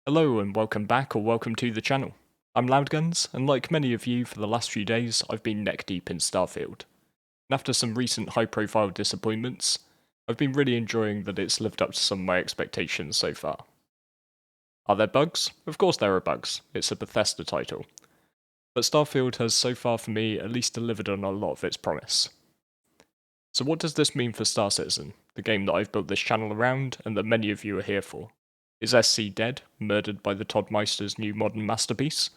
Hello and welcome back or welcome to the channel. I'm Loudguns, and like many of you for the last few days, I've been neck deep in Starfield. And after some recent high profile disappointments, I've been really enjoying that it's lived up to some of my expectations so far. Are there bugs? Of course there are bugs, it's a Bethesda title. But Starfield has so far for me at least delivered on a lot of its promise. So what does this mean for Star Citizen, the game that I've built this channel around and that many of you are here for? Is SC dead, murdered by the Todd Meister's new modern masterpiece?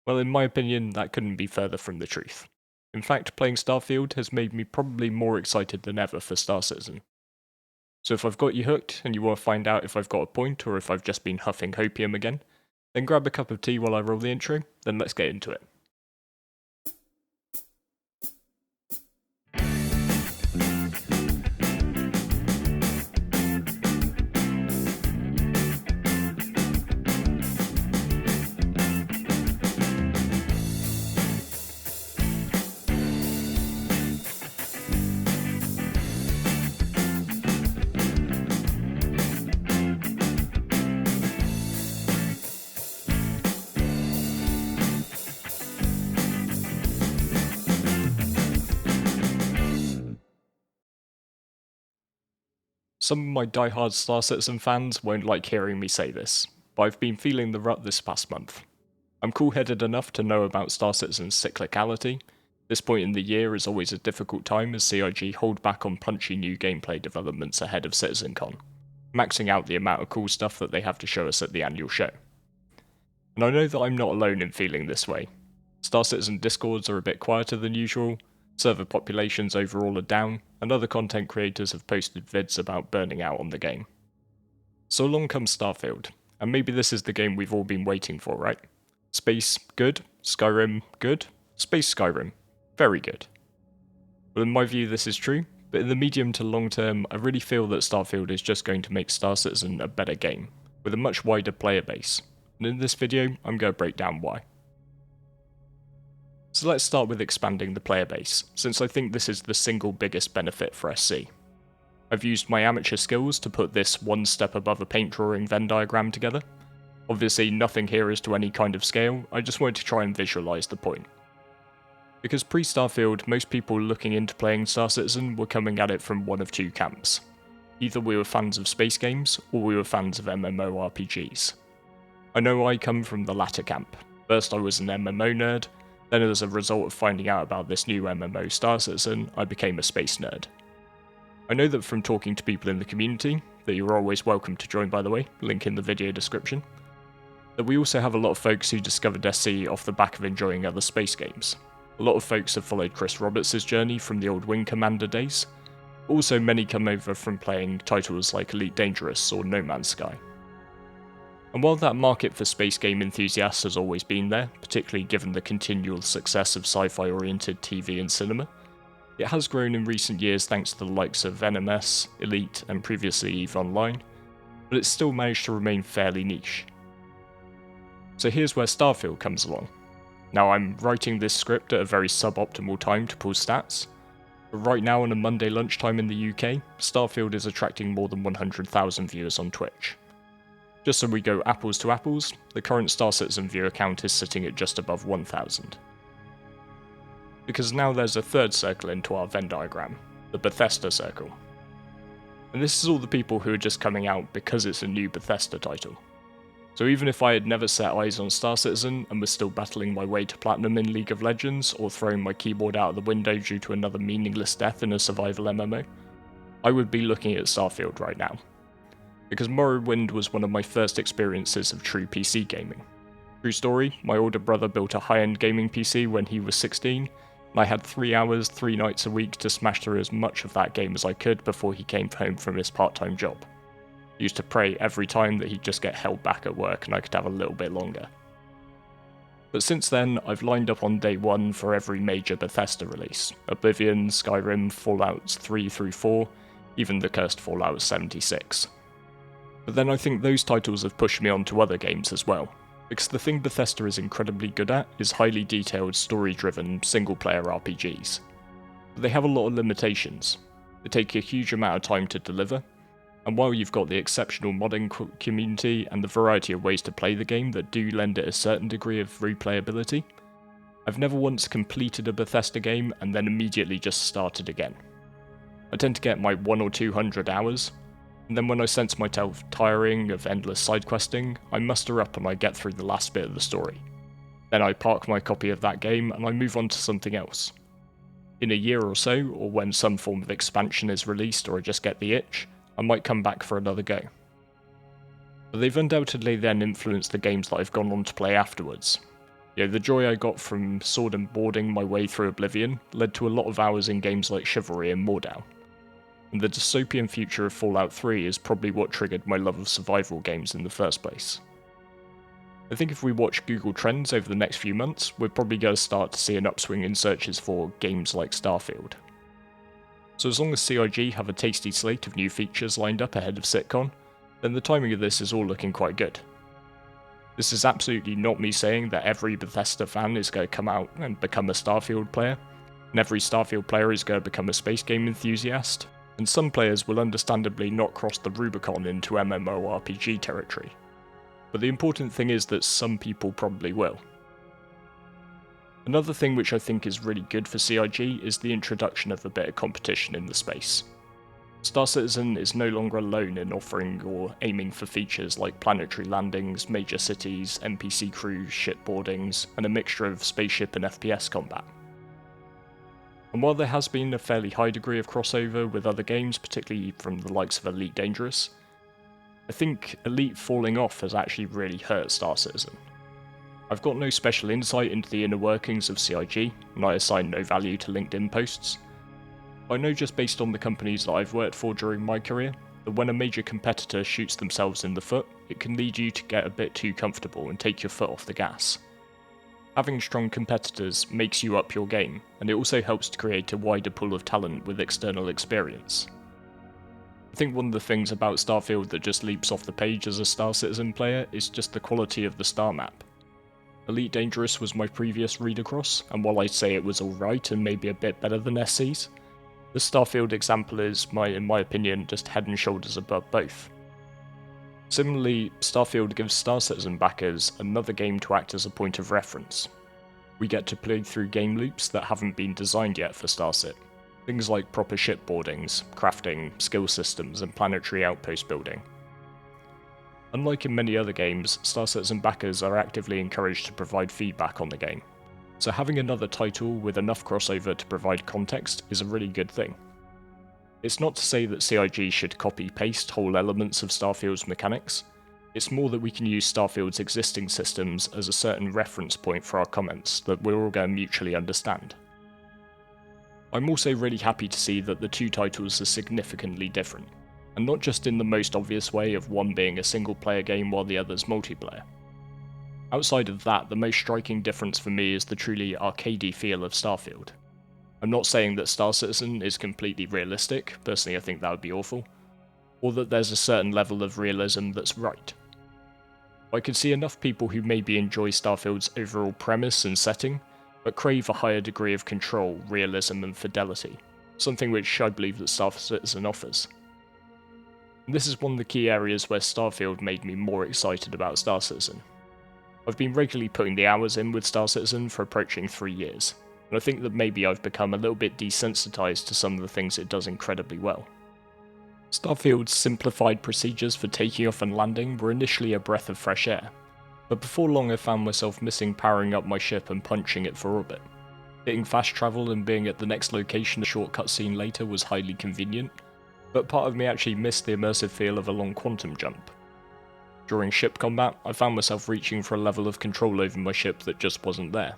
Well, in my opinion, that couldn't be further from the truth. In fact, playing Starfield has made me probably more excited than ever for Star Citizen. So if I've got you hooked, and you want to find out if I've got a point or if I've just been huffing hopium again, then grab a cup of tea while I roll the intro, then let's get into it. Some of my diehard Star Citizen fans won't like hearing me say this, but I've been feeling the rut this past month. I'm cool-headed enough to know about Star Citizen's cyclicality. This point in the year is always a difficult time as CIG hold back on punchy new gameplay developments ahead of CitizenCon, maxing out the amount of cool stuff that they have to show us at the annual show. And I know that I'm not alone in feeling this way. Star Citizen discords are a bit quieter than usual, server populations overall are down, and other content creators have posted vids about burning out on the game. So along comes Starfield, and maybe this is the game we've all been waiting for, right? Space, good. Skyrim, good. Space Skyrim, very good. Well, in my view this is true, but in the medium to long term, I really feel that Starfield is just going to make Star Citizen a better game, with a much wider player base, and in this video, I'm going to break down why. So let's start with expanding the player base, since I think this is the single biggest benefit for SC. I've used my amateur skills to put this one step above a paint drawing Venn diagram together. Obviously nothing here is to any kind of scale, I just wanted to try and visualise the point. Because pre-Starfield, most people looking into playing Star Citizen were coming at it from one of two camps. Either we were fans of space games, or we were fans of MMORPGs. I know I come from the latter camp. First I was an MMO nerd, then as a result of finding out about this new MMO Star Citizen, I became a space nerd. I know that from talking to people in the community, that you're always welcome to join by the way, link in the video description, that we also have a lot of folks who discovered SC off the back of enjoying other space games. A lot of folks have followed Chris Roberts' journey from the old Wing Commander days, also many come over from playing titles like Elite Dangerous or No Man's Sky. And while that market for space game enthusiasts has always been there, particularly given the continual success of sci-fi oriented TV and cinema, it has grown in recent years thanks to the likes of NMS, Elite and previously EVE Online, but it's still managed to remain fairly niche. So here's where Starfield comes along. Now I'm writing this script at a very suboptimal time to pull stats, but right now on a Monday lunchtime in the UK, Starfield is attracting more than 100,000 viewers on Twitch. Just so we go apples to apples, the current Star Citizen viewer count is sitting at just above 1,000. Because now there's a third circle into our Venn diagram, the Bethesda circle. And this is all the people who are just coming out because it's a new Bethesda title. So even if I had never set eyes on Star Citizen and was still battling my way to Platinum in League of Legends or throwing my keyboard out of the window due to another meaningless death in a survival MMO, I would be looking at Starfield right now. Because Morrowind was one of my first experiences of true PC gaming. True story, my older brother built a high-end gaming PC when he was 16, and I had 3 hours, 3 nights a week to smash through as much of that game as I could before he came home from his part-time job. I used to pray every time that he'd just get held back at work and I could have a little bit longer. But since then, I've lined up on day one for every major Bethesda release. Oblivion, Skyrim, Fallout 3 through 4, even the cursed Fallout 76. But then I think those titles have pushed me on to other games as well, because the thing Bethesda is incredibly good at is highly detailed, story-driven, single-player RPGs. But they have a lot of limitations. They take a huge amount of time to deliver, And while you've got the exceptional modding community and the variety of ways to play the game that do lend it a certain degree of replayability, I've never once completed a Bethesda game and then immediately just started again. I tend to get my 100 or 200 hours, and then when I sense myself tiring of endless side questing, I muster up and I get through the last bit of the story. Then I park my copy of that game and I move on to something else. In a year or so, or when some form of expansion is released or I just get the itch, I might come back for another go. But they've undoubtedly then influenced the games that I've gone on to play afterwards. The joy I got from sword and boarding my way through Oblivion led to a lot of hours in games like Chivalry and Mordau. And the dystopian future of Fallout 3 is probably what triggered my love of survival games in the first place. I think if we watch Google Trends over the next few months, we're probably going to start to see an upswing in searches for games like Starfield. So as long as CIG have a tasty slate of new features lined up ahead of SitCon, then the timing of this is all looking quite good. This is absolutely not me saying that every Bethesda fan is going to come out and become a Starfield player, and every Starfield player is going to become a space game enthusiast, and some players will understandably not cross the Rubicon into MMORPG territory. But the important thing is that some people probably will. Another thing which I think is really good for CIG is the introduction of a bit of competition in the space. Star Citizen is no longer alone in offering or aiming for features like planetary landings, major cities, NPC crews, shipboardings, and a mixture of spaceship and FPS combat. And while there has been a fairly high degree of crossover with other games, particularly from the likes of Elite Dangerous, I think Elite falling off has actually really hurt Star Citizen. I've got no special insight into the inner workings of CIG, and I assign no value to LinkedIn posts. I know just based on the companies that I've worked for during my career, that when a major competitor shoots themselves in the foot, it can lead you to get a bit too comfortable and take your foot off the gas. Having strong competitors makes you up your game, and it also helps to create a wider pool of talent with external experience. I think one of the things about Starfield that just leaps off the page as a Star Citizen player is just the quality of the star map. Elite Dangerous was my previous read across, and while I'd say it was alright and maybe a bit better than SC's, the Starfield example is, in my opinion, just head and shoulders above both. Similarly, Starfield gives Star Citizen backers another game to act as a point of reference. We get to play through game loops that haven't been designed yet for StarCit. Things like proper shipboardings, crafting, skill systems, and planetary outpost building. Unlike in many other games, Star Citizen backers are actively encouraged to provide feedback on the game, so having another title with enough crossover to provide context is a really good thing. It's not to say that CIG should copy-paste whole elements of Starfield's mechanics, it's more that we can use Starfield's existing systems as a certain reference point for our comments that we're all going to mutually understand. I'm also really happy to see that the two titles are significantly different, and not just in the most obvious way of one being a single-player game while the other's multiplayer. Outside of that, the most striking difference for me is the truly arcadey feel of Starfield. I'm not saying that Star Citizen is completely realistic, personally I think that would be awful, or that there's a certain level of realism that's right. I could see enough people who maybe enjoy Starfield's overall premise and setting, but crave a higher degree of control, realism and fidelity, something which I believe that Star Citizen offers. And this is one of the key areas where Starfield made me more excited about Star Citizen. I've been regularly putting the hours in with Star Citizen for approaching 3 years, and I think that maybe I've become a little bit desensitized to some of the things it does incredibly well. Starfield's simplified procedures for taking off and landing were initially a breath of fresh air, but before long I found myself missing powering up my ship and punching it for orbit. Hitting fast travel and being at the next location a short cutscene later was highly convenient, but part of me actually missed the immersive feel of a long quantum jump. During ship combat, I found myself reaching for a level of control over my ship that just wasn't there.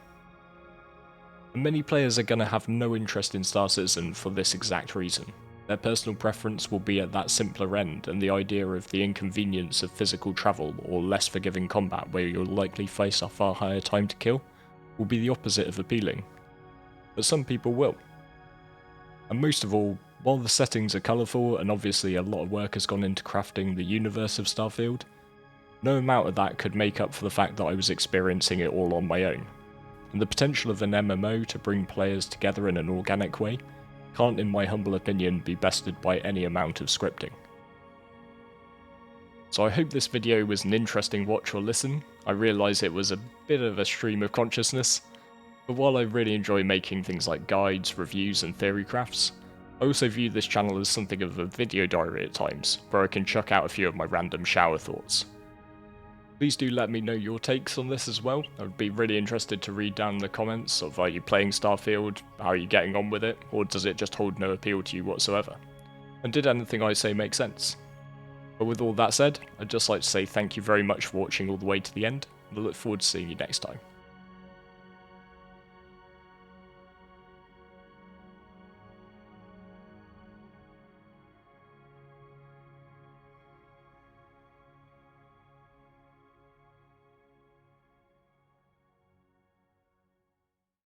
And many players are going to have no interest in Star Citizen for this exact reason. Their personal preference will be at that simpler end, and the idea of the inconvenience of physical travel or less forgiving combat where you'll likely face a far higher time to kill will be the opposite of appealing. But some people will. And most of all, while the settings are colourful and obviously a lot of work has gone into crafting the universe of Starfield, no amount of that could make up for the fact that I was experiencing it all on my own. And the potential of an MMO to bring players together in an organic way can't, in my humble opinion, be bested by any amount of scripting. So I hope this video was an interesting watch or listen. I realise it was a bit of a stream of consciousness, but while I really enjoy making things like guides, reviews and theory crafts, I also view this channel as something of a video diary at times, where I can chuck out a few of my random shower thoughts. Please do let me know your takes on this as well. I would be really interested to read down the comments of, are you playing Starfield, how are you getting on with it, or does it just hold no appeal to you whatsoever? And did anything I say make sense? But with all that said, I'd just like to say thank you very much for watching all the way to the end, and I look forward to seeing you next time.